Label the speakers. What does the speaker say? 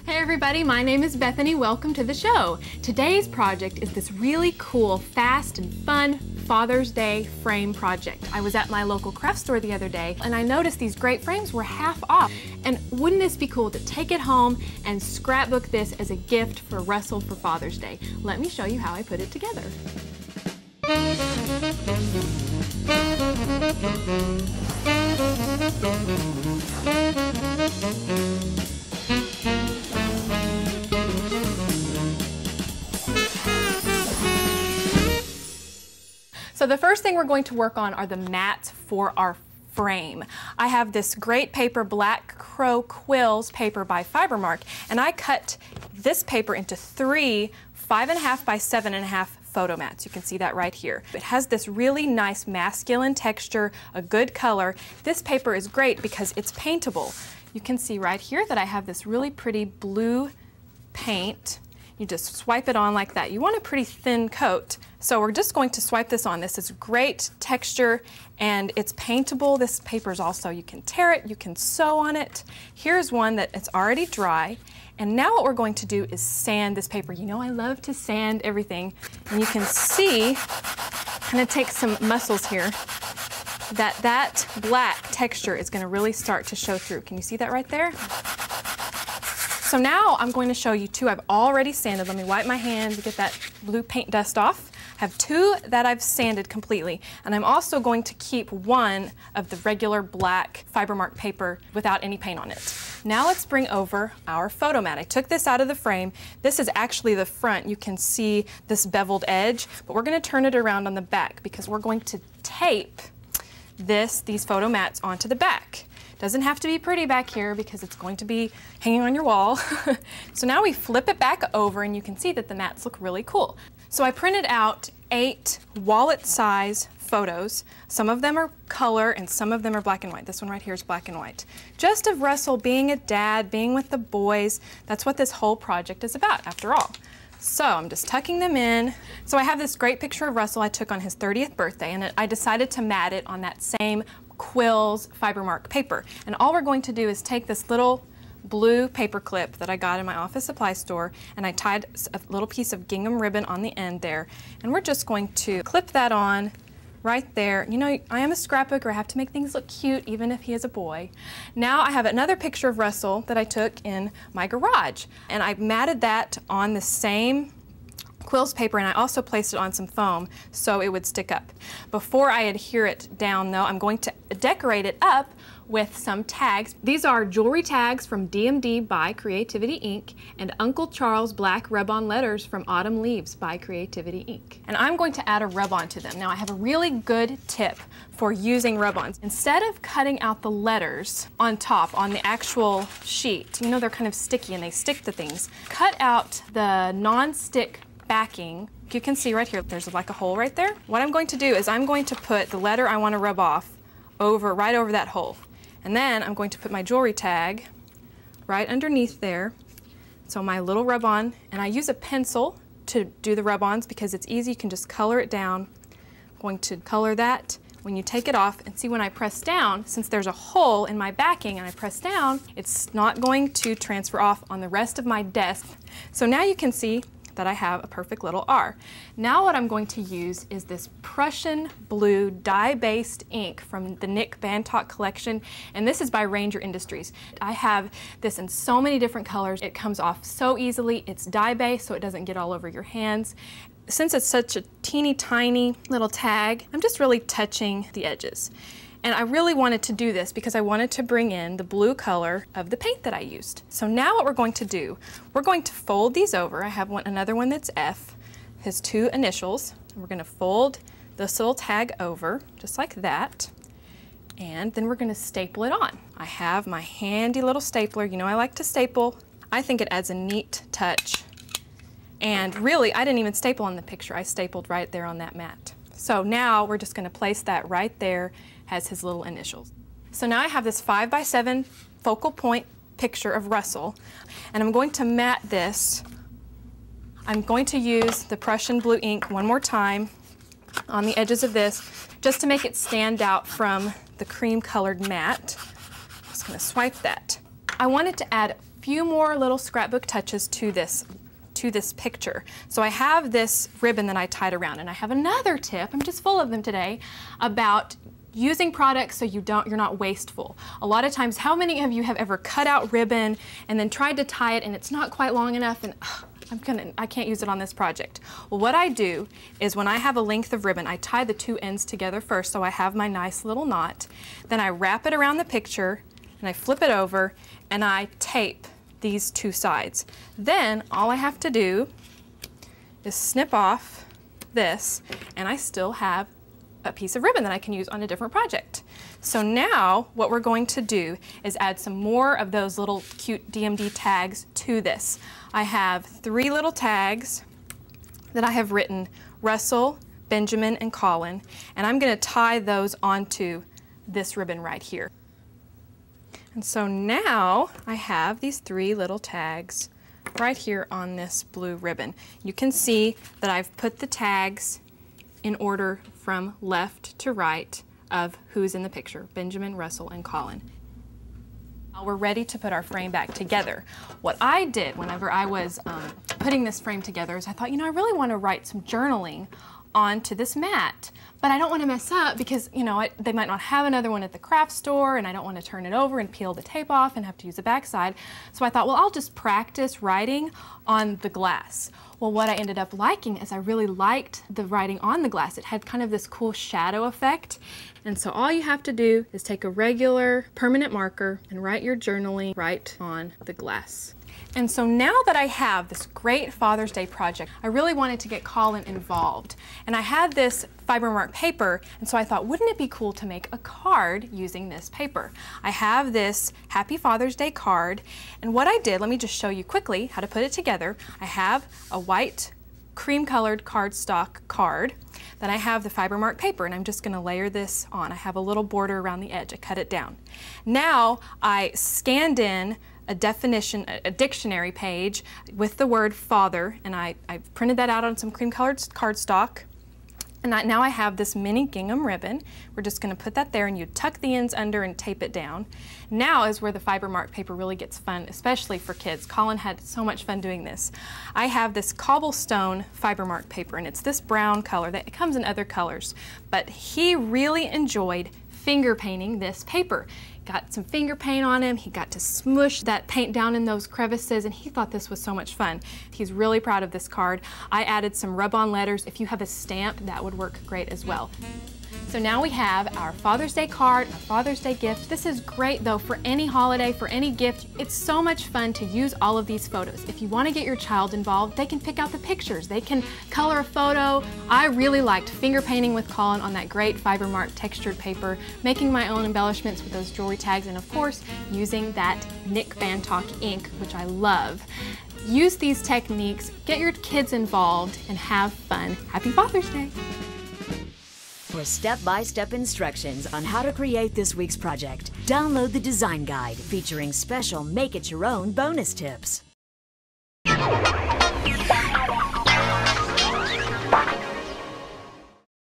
Speaker 1: Hey everybody, my name is Bethany. Welcome to the show. Today's project is this really cool, fast and fun Father's Day frame project. I was at my local craft store the other day and I noticed these great frames were half off. And wouldn't this be cool to take it home and scrapbook this as a gift for Russell for Father's Day? Let me show you how I put it together. So the first thing we're going to work on are the mats for our frame. I have this great paper, Black Crow Quills paper by FiberMark, and I cut this paper into 3 5.5 by 7.5 photo mats. You can see that right here. It has this really nice masculine texture, a good color. This paper is great because it's paintable. You can see right here that I have this really pretty blue paint. You just swipe it on like that. You want a pretty thin coat. So we're just going to swipe this on. This is great texture and it's paintable. This paper is also, you can tear it, you can sew on it. Here's one that it's already dry. And now what we're going to do is sand this paper. You know I love to sand everything. And you can see, kind of take some muscles here, that black texture is going to really start to show through. Can you see that right there? So now I'm going to show you 2 I've already sanded. Let me wipe my hands to get that blue paint dust off. I have 2 that I've sanded completely, and I'm also going to keep 1 of the regular black FiberMark paper without any paint on it. Now let's bring over our photo mat. I took this out of the frame. This is actually the front. You can see this beveled edge, but we're going to turn it around on the back because we're going to tape these photo mats onto the back. Doesn't have to be pretty back here because it's going to be hanging on your wall. So now we flip it back over and you can see that the mats look really cool. So I printed out 8 wallet size photos. Some of them are color and some of them are black and white. This one right here is black and white. Just of Russell being a dad, being with the boys. That's what this whole project is about after all. So I'm just tucking them in. So I have this great picture of Russell I took on his 30th birthday and I decided to mat it on that same Quills FiberMark paper. And all we're going to do is take this little blue paper clip that I got in my office supply store and I tied a little piece of gingham ribbon on the end there. And we're just going to clip that on right there. You know, I am a scrapbooker. I have to make things look cute even if he is a boy. Now I have another picture of Russell that I took in my garage. And I matted that on the same Quills paper and I also placed it on some foam so it would stick up. Before I adhere it down though, I'm going to decorate it up with some tags. These are jewelry tags from DMD by Creativity Inc. and Uncle Charles Black Rub-On letters from Autumn Leaves by Creativity Inc. And I'm going to add a rub-on to them. Now I have a really good tip for using rub-ons. Instead of cutting out the letters on top on the actual sheet, you know they're kind of sticky and they stick to things, cut out the non-stick backing. You can see right here, there's like a hole right there. What I'm going to do is I'm going to put the letter I want to rub off right over that hole. And then I'm going to put my jewelry tag right underneath there. So my little rub-on, and I use a pencil to do the rub-ons because it's easy, you can just color it down. I'm going to color that when you take it off and see when I press down, since there's a hole in my backing and I press down, it's not going to transfer off on the rest of my desk. So now you can see that I have a perfect little R. Now what I'm going to use is this Prussian blue dye-based ink from the Nick Bantock collection, and this is by Ranger Industries. I have this in so many different colors. It comes off so easily. It's dye-based so it doesn't get all over your hands. Since it's such a teeny tiny little tag, I'm just really touching the edges. And I really wanted to do this because I wanted to bring in the blue color of the paint that I used. So now what we're going to do, we're going to fold these over. I have another one that's F, his 2 initials. And we're going to fold this little tag over, just like that. And then we're going to staple it on. I have my handy little stapler. You know I like to staple. I think it adds a neat touch. And really, I didn't even staple on the picture. I stapled right there on that mat. So now we're just going to place that right there as his little initials. So now I have this 5 by 7 focal point picture of Russell, and I'm going to mat this. I'm going to use the Prussian blue ink one more time on the edges of this just to make it stand out from the cream colored mat. I'm just going to swipe that. I wanted to add few more little scrapbook touches to this picture. So I have this ribbon that I tied around, and I have another tip, I'm just full of them today, about using products so you're not wasteful. A lot of times, how many of you have ever cut out ribbon and then tried to tie it and it's not quite long enough and I can't use it on this project? Well, what I do is when I have a length of ribbon, I tie the two ends together first so I have my nice little knot. Then I wrap it around the picture and I flip it over and I tape these two sides. Then all I have to do is snip off this and I still have a piece of ribbon that I can use on a different project. So now what we're going to do is add some more of those little cute DMD tags to this. I have 3 little tags that I have written Russell, Benjamin, and Colin, and I'm going to tie those onto this ribbon right here. And so now I have these 3 little tags right here on this blue ribbon. You can see that I've put the tags in order from left to right of who's in the picture, Benjamin, Russell, and Colin. Now we're ready to put our frame back together. What I did whenever I was putting this frame together is I thought, you know, I really want to write some journaling onto this mat, but I don't want to mess up because, you know, they might not have another one at the craft store and I don't want to turn it over and peel the tape off and have to use the backside. So I thought, well, I'll just practice writing on the glass. Well, what I ended up liking is I really liked the writing on the glass. It had kind of this cool shadow effect. And so all you have to do is take a regular permanent marker and write your journaling right on the glass. And so now that I have this great Father's Day project, I really wanted to get Colin involved. And I had this FiberMark paper, and so I thought, wouldn't it be cool to make a card using this paper? I have this Happy Father's Day card, and what I did, let me just show you quickly how to put it together. I have a white cream-colored cardstock card. Then I have the FiberMark paper, and I'm just going to layer this on. I have a little border around the edge. I cut it down. Now I scanned in a dictionary page with the word father, and I printed that out on some cream-colored cardstock. And now I have this mini gingham ribbon. We're just going to put that there, and you tuck the ends under and tape it down. Now is where the FiberMark paper really gets fun, especially for kids. Colin had so much fun doing this. I have this cobblestone FiberMark paper, and it's this brown color. It comes in other colors, but he really enjoyed finger painting this paper. Got some finger paint on him, he got to smush that paint down in those crevices, and he thought this was so much fun. He's really proud of this card. I added some rub-on letters. If you have a stamp, that would work great as well. So now we have our Father's Day card, our Father's Day gift. This is great though for any holiday, for any gift. It's so much fun to use all of these photos. If you want to get your child involved, they can pick out the pictures. They can color a photo. I really liked finger painting with Colin on that great FiberMark textured paper, making my own embellishments with those jewelry tags, and of course, using that Nick Van Talk ink, which I love. Use these techniques, get your kids involved, and have fun. Happy Father's Day!
Speaker 2: For step-by-step instructions on how to create this week's project, download the design guide featuring special make-it-your-own bonus tips.